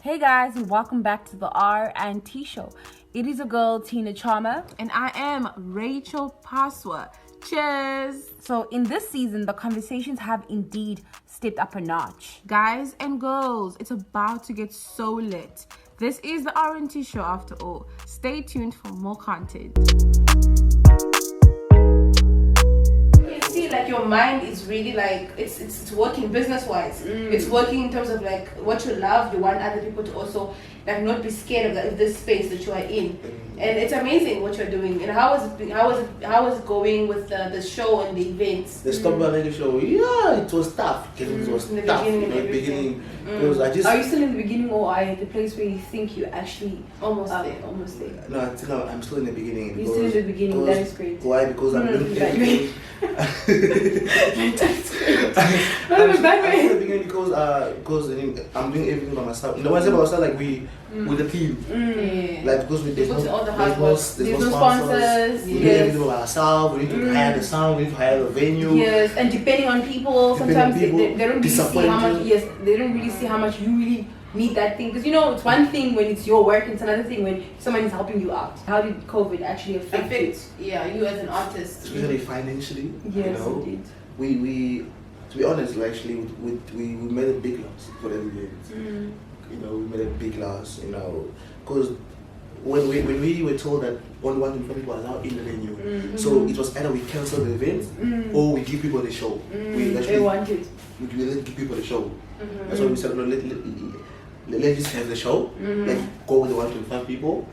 Hey guys, and welcome back to the R&T show. It is a girl, Tina Charmer. And I am Rachelpofficial. Cheers! So in this season, the conversations have indeed stepped up a notch. Guys and girls, it's about to get so lit. This is the R&T show after all. Stay tuned for more content. See, like your mind is really like it's working business wise. It's working in terms of like what you love. You want other people to also like not be scared of this space that you are in, and it's amazing what you're doing. And how is it going with the show and the events? The Stop By show, yeah, it was tough. It was in the tough beginning, in the beginning. Because Are you still in the beginning, or are you at the place where you think you actually almost there? No, I'm still in the beginning. You're still in the beginning. That is great. Why? Because I'm doing everything. That's I'm in the beginning because I'm doing everything by myself. You know, when I say by myself, like with the team, like because there's no sponsors. We do everything by ourselves. We need to hire the sound. We need to hire the venue. Yes, and depending on people, sometimes they don't really see how much. Yes, they don't really see how much you really need that thing, because you know it's one thing when it's your work, it's another thing when someone is helping you out. How did COVID actually affect you? Yeah, you as an artist, especially financially. Yes, you know, indeed. We to be honest, actually, we made a big loss for the event. You know, we made a big loss. You know, because when we were told that only 150 people are allowed in the venue, so it was either we cancel the event or we give people the show. We actually wanted. We didn't give people the show. That's why we said, no, let's just have the show. Let's go with the 125 people.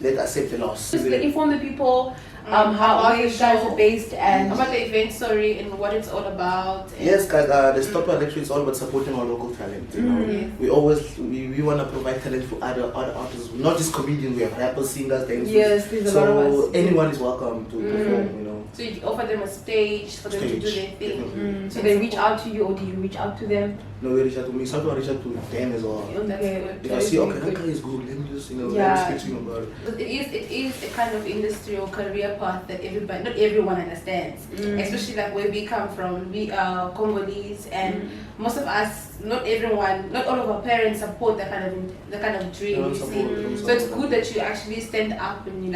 Let's accept the loss. Just inform the people how you guys are based and about the event, and what it's all about. Yes, guys. The Stop By lecture is all about supporting our local talent. You know, we want to provide talent for other artists, not just comedians. We have rappers, singers, dancers. Yes, there's a lot of us. So anyone is welcome to perform. You know. So you offer them a stage for them to do their thing. So they reach out to you, or do you reach out to them? No, they reach out to me. Sometimes I reach out to them as well. If I see, okay, that guy is good, let me just, let me speak to him about it. But it is a kind of industry or career path that not everyone understands. Especially like where we come from, we are Congolese, and most of us, not all of our parents support the kind of dream. You see, so it's good that you actually stand up and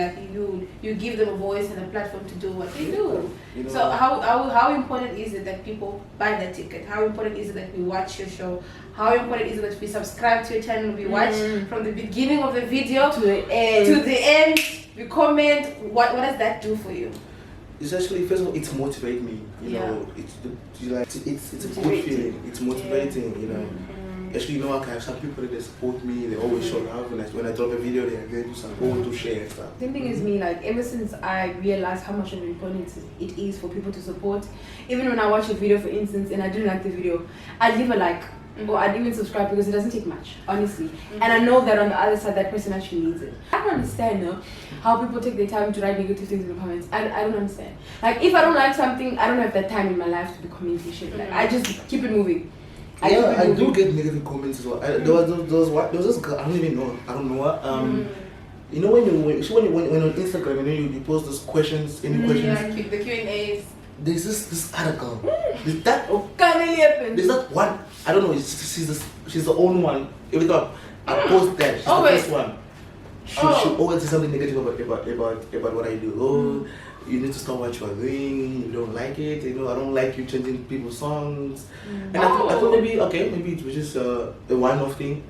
you give them a voice and a platform to do what they do. You know, so how important is it that people buy the ticket? How important is it that we watch your show? How important is it that we subscribe to your channel? We watch from the beginning of the video to the end. We comment. What does that do for you? It's actually, first of all, it's motivates me. You know, it's a good feeling. It's motivating. You know. Actually, you know, I have some people that support me. They always show love. When I drop a video, they are there to support, to share and stuff. The thing is, me, like, ever since I realized how much of an importance it is for people to support, even when I watch a video, for instance, and I didn't like the video, I'd leave a like. Or I'd even subscribe, because it doesn't take much, honestly. And I know that on the other side, that person actually needs it. I don't understand how people take their time to write negative things in the comments. I don't understand. Like, if I don't like something, I don't have that time in my life to be commenting shit. Like, I just keep it moving. I do get negative comments as well. There was this girl, I don't even know. I don't know what. You know, when on Instagram, you post those questions, any questions. Yeah, the Q&As. There's this other girl. There's that one. I don't know. She's the only one. Every time I post that, she's the first one. She always say something negative about what I do. Oh, you need to stop what you are doing. You don't like it. You know, I don't like you changing people's songs. And I thought maybe it was just a one-off thing.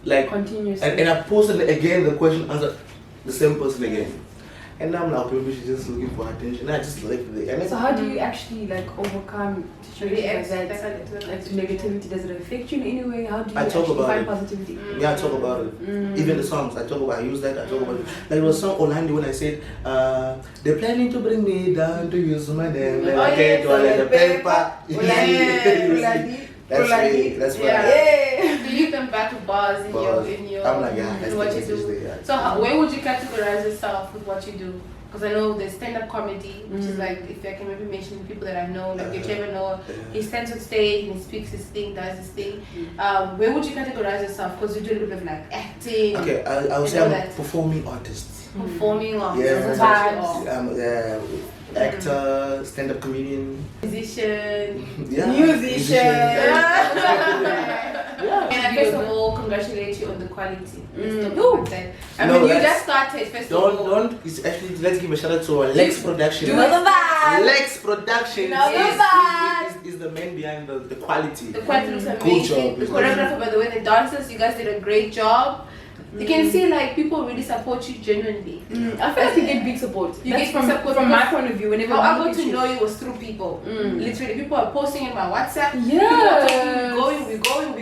Like continuously. And I posted again the question, answer the same person again. And now I'm like, maybe she's just looking for attention. I just left it. So how do you actually like overcome situations like that? Like negativity, does it affect you in any way? How do you find positivity? Yeah, I talk about it. Even the songs, I use that. I talk about it. Like there was a song online when I said, they're planning to bring me down to use my name. Okay, toilet paper. That's right. Do you come back to bars in your I'm like, that's what you do. So where would you categorize yourself with what you do? Because I know there's stand-up comedy, which is like, if I can maybe mention people that I know, like Rachelpofficial, he stands on stage and he speaks his thing, does his thing. Where would you categorize yourself? Because you do a little bit of like acting. Okay, I would say I'm a performing artist. Performing artist. Yeah, actor, stand-up comedian, musician. Yeah. Musician. Yeah. And I first of all congratulate you on the quality. Ooh. I mean, you just started first of all. Don't. It's actually, let's give a shout out to Lex Production. Lex Production is the man behind the quality. The quality looks amazing. Good job. The choreographer, by the way, the dancers, you guys did a great job. You can see like people really support you genuinely. I feel like you get big support. You That's get support from my point of view. Whenever how I look got at to you. know you was through people. Literally, people are posting in my WhatsApp. Yeah. We're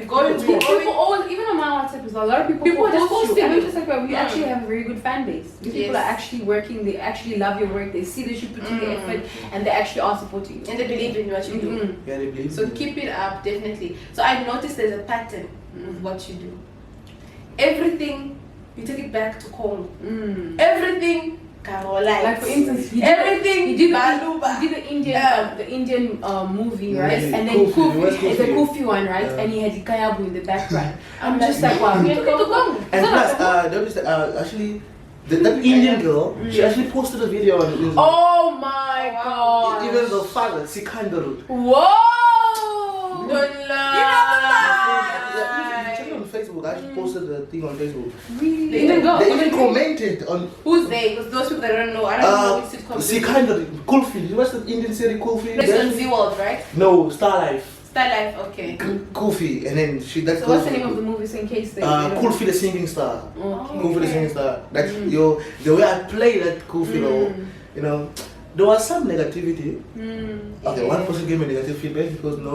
going. People always, even on my WhatsApp, a lot of people are just post you. posting. And I'm just like, well, we actually have a very good fan base. These people Yes. are actually working. They actually love your work. They see that you put in the effort, and they actually are supporting you. And they believe in what you do. Yeah, they believe So in it. keep it up, definitely. So I noticed there's a pattern with what you do. Everything, you take it back to Congo. Everything, Caroline. Like for instance, everything, he did Baluba. the Indian movie, right? Yeah, And then Kofi, it's a Kofi. Kofi one, right? Yeah. And he had the Kayabu in the background. I'm just like, wow, we took it to Congo. And plus, actually, that Indian girl, she actually posted a video on Instagram. Oh my god! Even the father, Sikandaru. Whoa! Don't lie. Check it on Facebook. I actually posted the thing on Facebook. Really? The Indian girl. They even commented on Who's they? Because those people that don't know, I don't know which sitcom. Sikandaru. Kulfi. You watched the Indian series Kulfi? It's on Z-World, right? No, Star Life. Star Life, okay. Kulfi, and then that's So what's the name of the movie? So in case they Kulfi the singing star. Okay. Kulfi the singing star. That's the way I play that Kulfi, though, there was some negativity. Okay, one person gave me negative feedback because there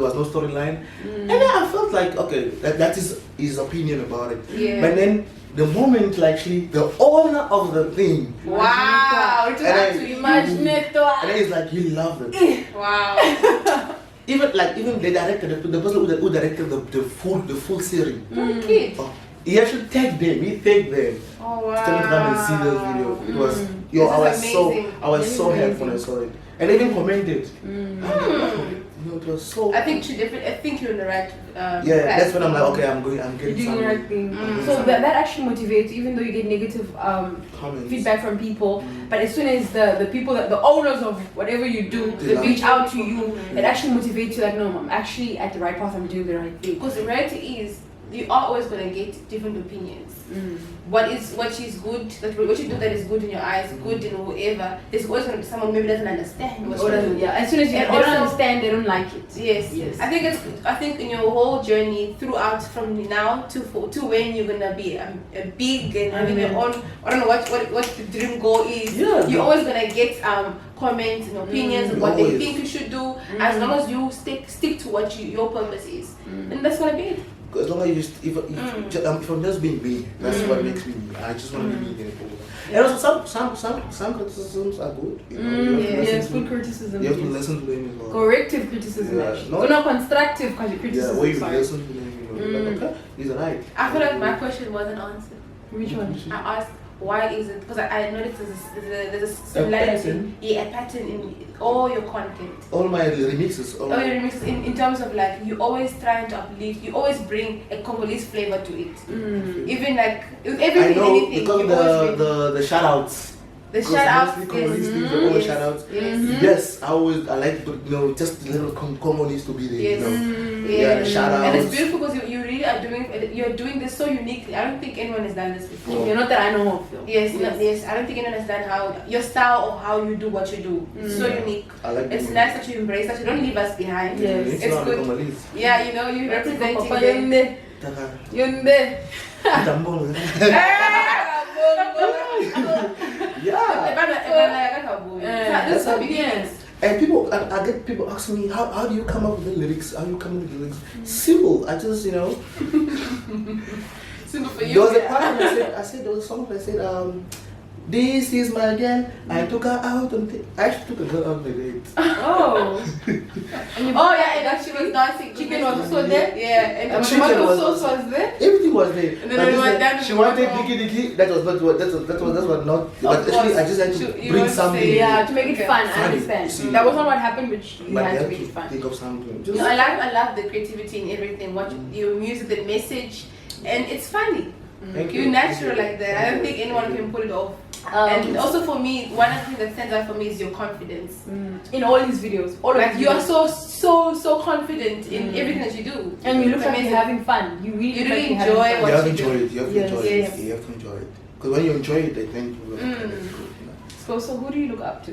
was no storyline, and then I felt like okay, that is his opinion about it. Yeah. But then the moment, like, actually, the owner of the thing, Wow, it was And actually and then he's like, you love it. wow. Even the director, the person who directed the full series, Kid. he actually tagged them. He tagged them. Oh wow. Tell me to come and see this video. It was This I was is so amazing. happy when I saw it, and they even commented. It was so. I think you're in the right. Yeah, path. that's when I'm like, okay, I'm getting You're doing the something. right thing. So that actually motivates, even though you get negative Comments. feedback from people, but as soon as the people, the owners of whatever you do, They they love reach it. out to you, it actually motivates you like, no, I'm actually at the right path, I'm doing the right thing. Because the reality is, you are always gonna get different opinions. What is good, what you do that is good in your eyes, good in whoever. There's always gonna be someone maybe doesn't understand what's Or going doesn't- on. yeah, as soon as you And they don't also- understand, they don't like it. Yes. I think in your whole journey throughout from now to when you're gonna be a big and having your own, I don't know what the dream goal is. Yeah. You're always gonna get comments and opinions of what they Always. think you should do. As long as you stick to what your purpose is, and that's gonna be it. As long as if I'm just being me, that's what makes me me. I just want to be me. And also some criticisms are good. You know, you have to Yes, listen good to- criticism. You have to yes. listen to them as well. Corrective criticism, Yeah, actually. not- No, constructive Yeah, criticism. where you sorry. listen to them, like, okay, he's right. I feel like my question wasn't answered. Which one? I asked why is it, because I noticed there's a similarity, pattern? a pattern in all your content. All my remixes. All your remixes in terms of like you always trying to uplift, you always bring a Congolese flavor to it. Even like with I everything, know anything, because you always bring the shout outs. the shout outs. Congolese things are always shout outs. Yes, I like to, just the little Congolese to be there. Yes. You know? Yes. Yeah, the shout And it's outs. beautiful because you really are you're doing this so uniquely. I don't think anyone has done this before. No. You're not that I know of, though. Yes, I don't think anyone has done how your style of how you do what you do. It's so unique. I like It's doing nice that you embrace that you don't leave us behind. Yes. It's It's not good. Congolese. Yeah, you know, you representing Papa, them. Yunde. Tambong. Yeah. That's so big. And I get people asking me, how do you come up with the lyrics? How do you come up with the lyrics? Simple. I just, Simple for there you. was a part I said there was a song I said, this is my girl. I took her out on I actually took a girl out on the date. Oh. Oh yeah, and she was dancing. Chicken was also there? Yeah, and Chicken Tomato was- sauce was there? Everything was there. And then But we this went time, down to she the wanted bottom. dicky. That was not. But Of actually, course. I just had You to want bring to something. say, Yeah, to make it Okay. fun, I Funny. understand. See. That was not what happened, but you But had you to have make it fun. think of something. Just, No, I love the creativity in everything. What your music, the message, and it's funny. Thank You're you. natural like that. I don't think anyone can pull it off. And also for me, one of the things that stands out for me is your confidence. In all these videos, all Like of you are so so confident in everything that you do. And you look like you're having fun. You really enjoy what You have to you enjoy do. it. You have to Yes. enjoy Yes. it. You have to enjoy it. Because when you enjoy it, then you will. So who do you look up to?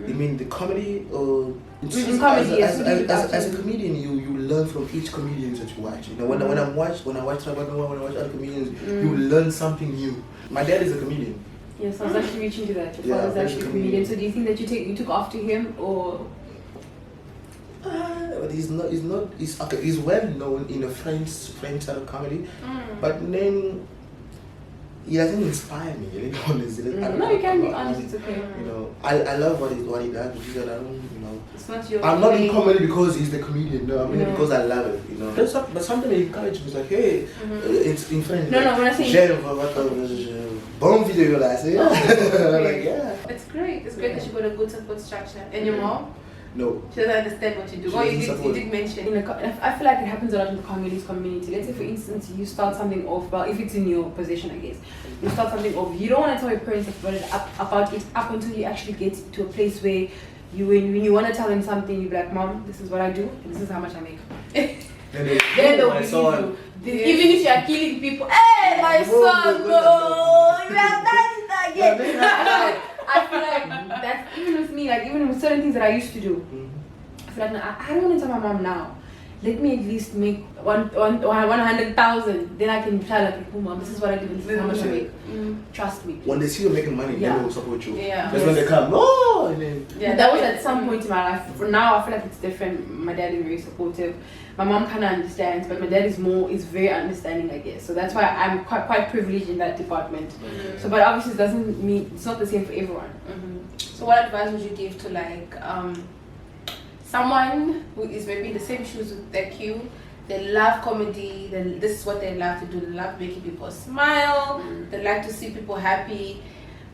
You mean the comedy or In comedy, yes. as a comedian, you learn from each comedian that you watch. You know, when I watch Rabanoa, when I watch other comedians, you learn something new. My dad is a comedian. Yes, I was actually reaching to that. Your Yeah, father's he's actually a a comedian. comedian. So do you think that you took after him or? But he's not. He's okay. He's well known in the French side of comedy, but then he doesn't inspire me. You know, honestly. No, you can be honest. It's okay. You know, I love what he does, but I don't. You know, It's not your I'm not in thing. comedy because he's the comedian. No, I'm in it because I love it. You know. But sometimes he encourages me. He's like, hey, it's in French. No, when I say Bon video, I say. Like, yeah. It's great. It's great that you got a good support structure. And your mom, No. she doesn't understand what you do. She Oh, you doesn't did support. mention. I feel like it happens a lot in the Congolese community. Let's say, for instance, you start something off. Well, if it's in your position, I guess you start something off. You don't want to tell your parents about it up until you actually get to a place where when you want to tell them something, you be like, Mom, this is what I do, and this is how much I make. Then they'll believe you. Even if you are killing people, hey, my son, bro, you have done it again. I feel like that's even with me, like even with certain things that I used to do. I feel like no, I don't want to tell my mom now. Let me at least make 100,000. Then I can tell her, like, oh, Mom, this is what I do. This is how much I make. Trust me. When they see you making money, Yeah. they will support you. Yeah. That's when they come. Oh, and then Yeah, That was at some point in my life. For now, I feel like it's different. My dad is very supportive. My mom kind of understands, but my dad is very understanding, I guess. So that's why I'm quite privileged in that department. So, but obviously, it doesn't mean it's not the same for everyone. So what advice would you give to like someone who is maybe in the same shoes like you? They love comedy. This is what they love to do. They love making people smile. They like to see people happy,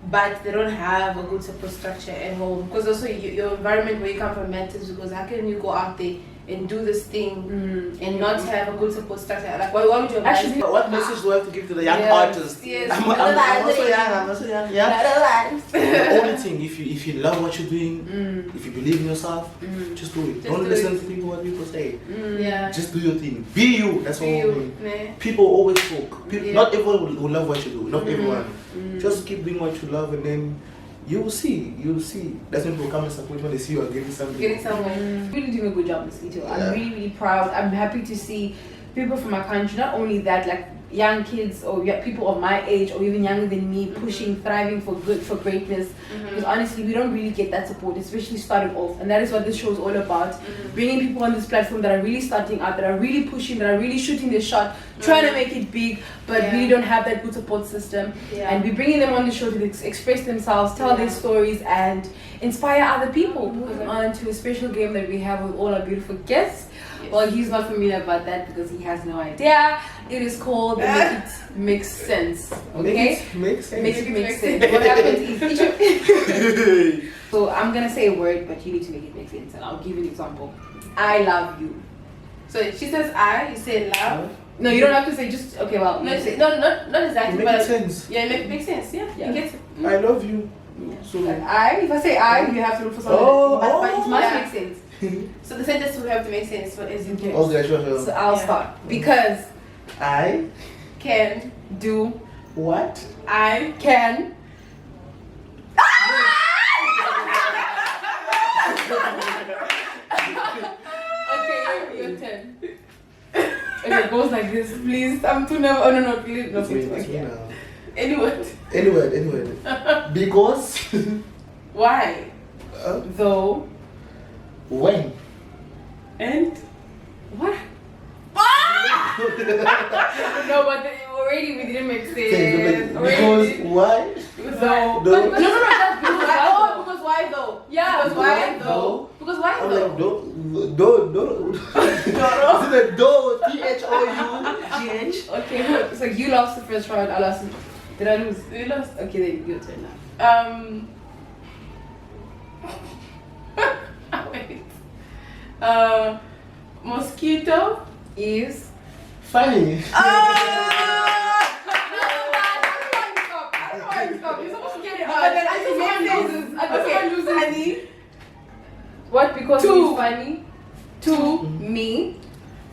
but they don't have a good support structure at home. Because also your environment where you come from matters. Because how can you go out there and do this thing and not have a good support structure? Like, what would you advise? Actually, what message do I have to give to the young artists? Yes. I'm also young. Yeah. The only thing, if you love what you're doing, if you believe in yourself, just do it. Just Don't do listen it. to people what people say. Yeah. Just do your thing. Be you. That's all. Be I you. mean. Nah. People always talk. Yeah. Not everyone will love what you do. Not everyone. Just keep doing what you love, and then you will see. You will see. That's when people come and support when they see you are getting something. Getting somewhere. Really doing a good job, Moskito. Yeah. I'm really proud. I'm happy to see people from my country, not only that, like young kids or people of my age or even younger than me, pushing, thriving for greatness. Because honestly, we don't really get that support, especially starting off. And that is what this show is all about. Bringing people on this platform that are really starting out, that are really pushing, that are really shooting their shot, trying to make it big, but really don't have that good support system. Yeah. And we're bringing them on the show to express themselves, tell their stories, and inspire other people. Moving on to a special game that we have with all our beautiful guests. Yes. Well, he's not familiar about that because he has no idea. It is called the Make It Make Sense. Okay? Makes sense. Make It Make Sense. What happens is so I'm gonna say a word, but you need to make it make sense, and I'll give you an example. I love you. So she says I, you say love. No, you don't have to say just okay. Well, No, not exactly, Make but it sense. yeah, it makes sense. Yeah, Yeah. you get it. I love you. So like I. If I say I, you have to look for something. But it must yeah. make sense. So the sentence will have to make sense for as you can. okay, sure. So I'll start because I Can do what? I can. okay, your turn. Okay, it goes like this, please. I'm too nervous. Oh no, please. No, It's me, please. it's me Okay. now. Anyway, Anyway. Because why? Though. when? And What? No, but already we didn't make sense. Because Already. why? Though. No. No, that's because why? oh, because why though? Yeah, Because why No. though? Because why I'm though? like do. Is it a do? THOUGH? Okay, so you lost the first round. I lost. Did I lose? You lost. Okay, then your turn now. Wait. Mosquito Is. Funny. I don't know why you stop. You're supposed to get it But out. then I Until think someone maybe- loses. Until Okay, someone loses. honey. What? Because Two. he's funny? To me.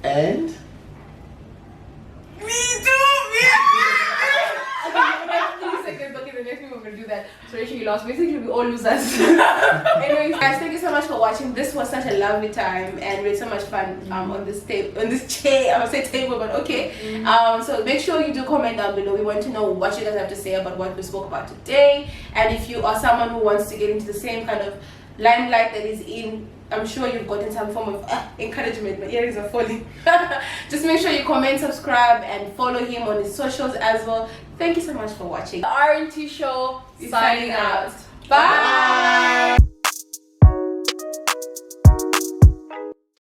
And Me too. Okay, the next 3 seconds. Okay, the next week we're gonna do that. So Rachel, you lost. Basically, we all losers. Anyways, guys, thank you so much for watching. This was such a lovely time, and we had so much fun on this chair. I would say table, but okay. So make sure you do comment down below. We want to know what you guys have to say about what we spoke about today, and if you are someone who wants to get into the same kind of limelight that is in. I'm sure you've gotten some form of encouragement. My earrings are falling. Just make sure you comment, subscribe, and follow him on his socials as well. Thank you so much for watching. The RNT show Is signing signing out. out. Bye.